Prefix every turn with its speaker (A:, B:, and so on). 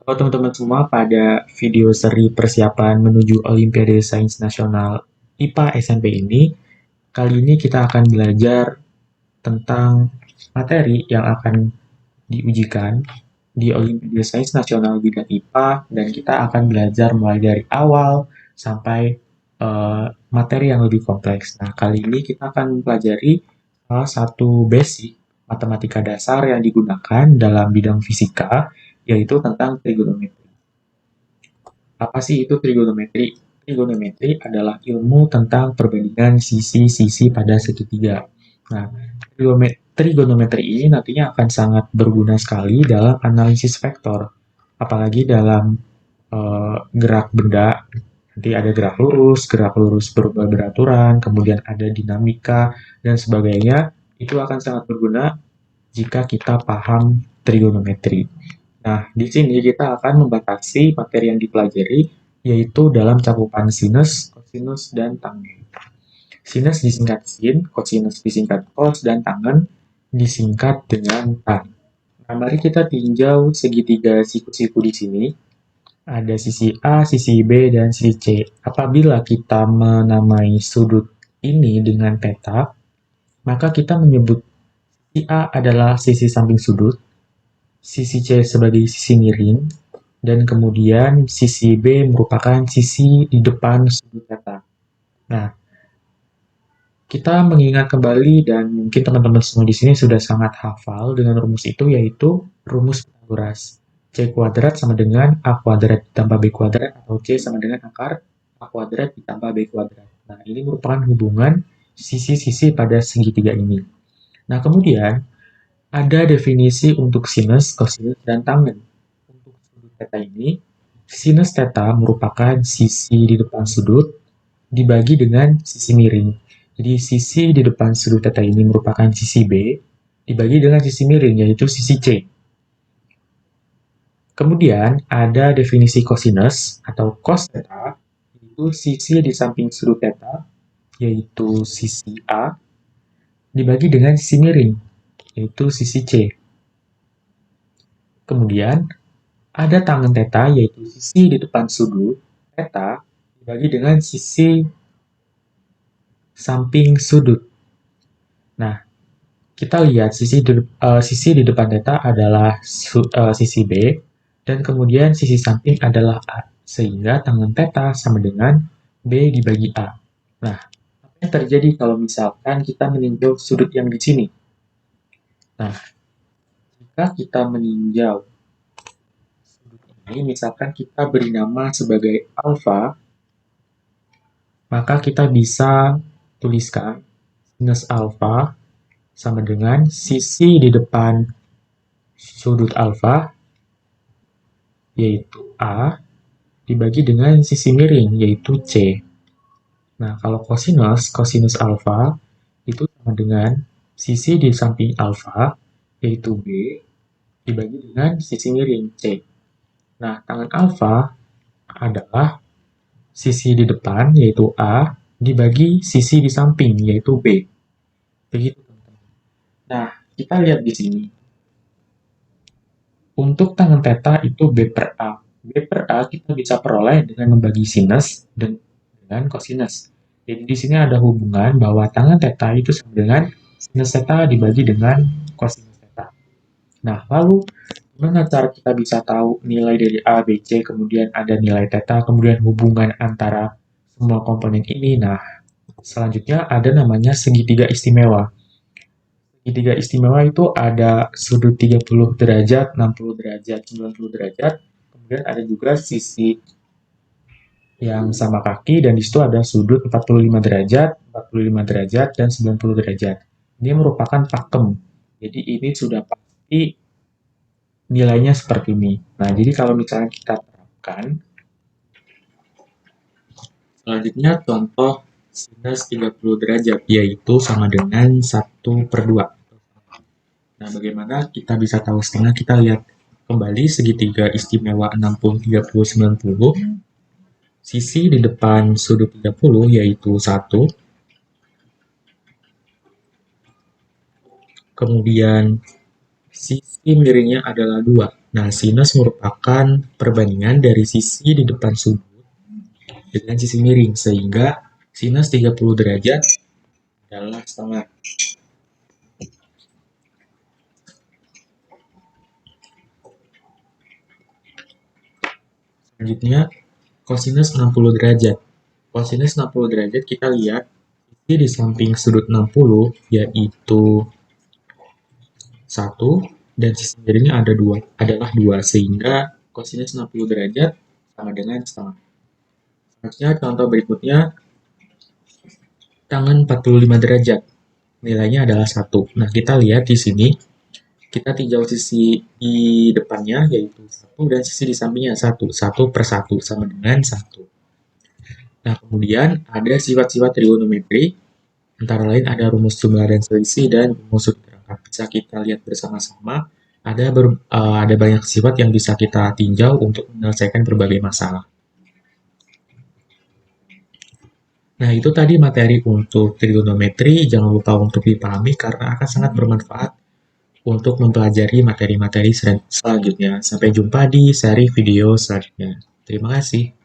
A: Halo teman-teman semua, pada video seri persiapan menuju Olimpiade Sains Nasional IPA SMP ini, kali ini kita akan belajar tentang materi yang akan diujikan di Olimpiade Sains Nasional bidang IPA, dan kita akan belajar mulai dari awal sampai materi yang lebih kompleks. Nah, kali ini kita akan mempelajari salah satu basic matematika dasar yang digunakan dalam bidang fisika, yaitu tentang trigonometri. Apa sih itu trigonometri? Trigonometri adalah ilmu tentang perbandingan sisi-sisi pada segitiga. Nah, trigonometri ini nantinya akan sangat berguna sekali dalam analisis vektor, apalagi dalam gerak benda. Nanti ada gerak lurus berubah beraturan, kemudian ada dinamika, dan sebagainya. Itu akan sangat berguna jika kita paham trigonometri. Nah, di sini kita akan membatasi materi yang dipelajari, yaitu dalam cakupan sinus, kosinus, dan tangen. Sinus disingkat sin, kosinus disingkat cos, dan tangen disingkat dengan tan. Nah, mari kita tinjau segitiga siku-siku di sini. Ada sisi A, sisi B, dan sisi C. Apabila kita menamai sudut ini dengan peta, maka kita menyebut sisi A adalah sisi samping sudut, sisi C sebagai sisi miring, dan kemudian sisi B merupakan sisi di depan sudut theta. Nah, kita mengingat kembali dan mungkin teman-teman semua di sini sudah sangat hafal dengan rumus itu, yaitu rumus Pythagoras. C kuadrat sama dengan A kuadrat ditambah B kuadrat, atau C sama dengan akar A kuadrat ditambah B kuadrat. Nah, ini merupakan hubungan sisi-sisi pada segitiga ini. Nah, kemudian ada definisi untuk sinus, kosinus, dan tangen. Untuk sudut theta ini, sinus theta merupakan sisi di depan sudut dibagi dengan sisi miring. Jadi sisi di depan sudut theta ini merupakan sisi B dibagi dengan sisi miring, yaitu sisi C. Kemudian ada definisi kosinus atau cos theta, yaitu sisi di samping sudut theta, yaitu sisi A, dibagi dengan sisi miring, yaitu sisi C. Kemudian ada tangen theta, yaitu sisi di depan sudut theta dibagi dengan sisi samping sudut. Nah, kita lihat sisi di depan theta adalah sisi B, dan kemudian sisi samping adalah A, sehingga tangen theta sama dengan B dibagi A. Nah, apa yang terjadi kalau misalkan kita meninjau sudut yang di sini? Nah, jika kita meninjau sudut ini, misalkan kita beri nama sebagai alfa, maka kita bisa tuliskan sinus alfa sama dengan sisi di depan sudut alfa, yaitu A, dibagi dengan sisi miring, yaitu C. Nah, kalau kosinus alfa, itu sama dengan sisi di samping alfa, yaitu B, dibagi dengan sisi miring, C. Nah, tangen alfa adalah sisi di depan, yaitu A, dibagi sisi di samping, yaitu B. Begitu, teman-teman. Nah, kita lihat di sini. Untuk tangen theta itu B per A. B per A kita bisa peroleh dengan membagi sinus dan dengan kosinus. Jadi di sini ada hubungan bahwa tangen theta itu sama dengan sinus theta dibagi dengan kosinus theta. Nah, lalu gimana cara kita bisa tahu nilai dari A, B, C, kemudian ada nilai theta, kemudian hubungan antara semua komponen ini? Nah, selanjutnya ada namanya segitiga istimewa. Segitiga istimewa itu ada sudut 30 derajat, 60 derajat, 90 derajat, kemudian ada juga sisi yang sama kaki, dan di situ ada sudut 45 derajat, 45 derajat, dan 90 derajat. Ini merupakan pakem. Jadi ini sudah pasti nilainya seperti ini. Nah, jadi kalau misalnya kita terapkan, selanjutnya contoh sinus 30 derajat, yaitu sama dengan 1/2. Nah, bagaimana kita bisa tahu setengah? Kita lihat kembali segitiga istimewa 60, 30, 90. Sisi di depan sudut 30 yaitu 1. Kemudian sisi sisi miringnya adalah 2. Nah, sinus merupakan perbandingan dari sisi di depan sudut dengan sisi miring, sehingga sinus 30 derajat adalah setengah. Selanjutnya, kosinus 60 derajat. Kosinus 60 derajat kita lihat sisi di samping sudut 60 yaitu 1 dan sisi miringnya adalah 2 sehingga kosinus 60 derajat sama dengan setengah. Selanjutnya contoh berikutnya tangan 45 derajat. Nilainya adalah 1. Nah, kita lihat di sini kita tinjau sisi di depannya yaitu 1 dan sisi di sampingnya 1. 1 per 1 sama dengan 1. Nah, kemudian ada sifat-sifat trigonometri, antara lain ada rumus jumlah dan selisih dan rumus sudut rangka. Bisa kita lihat bersama-sama, ada banyak sifat yang bisa kita tinjau untuk menyelesaikan berbagai masalah. Nah, itu tadi materi untuk trigonometri. Jangan lupa untuk dipahami karena akan sangat bermanfaat untuk mempelajari materi-materi selanjutnya. Sampai jumpa di seri video selanjutnya. Terima kasih.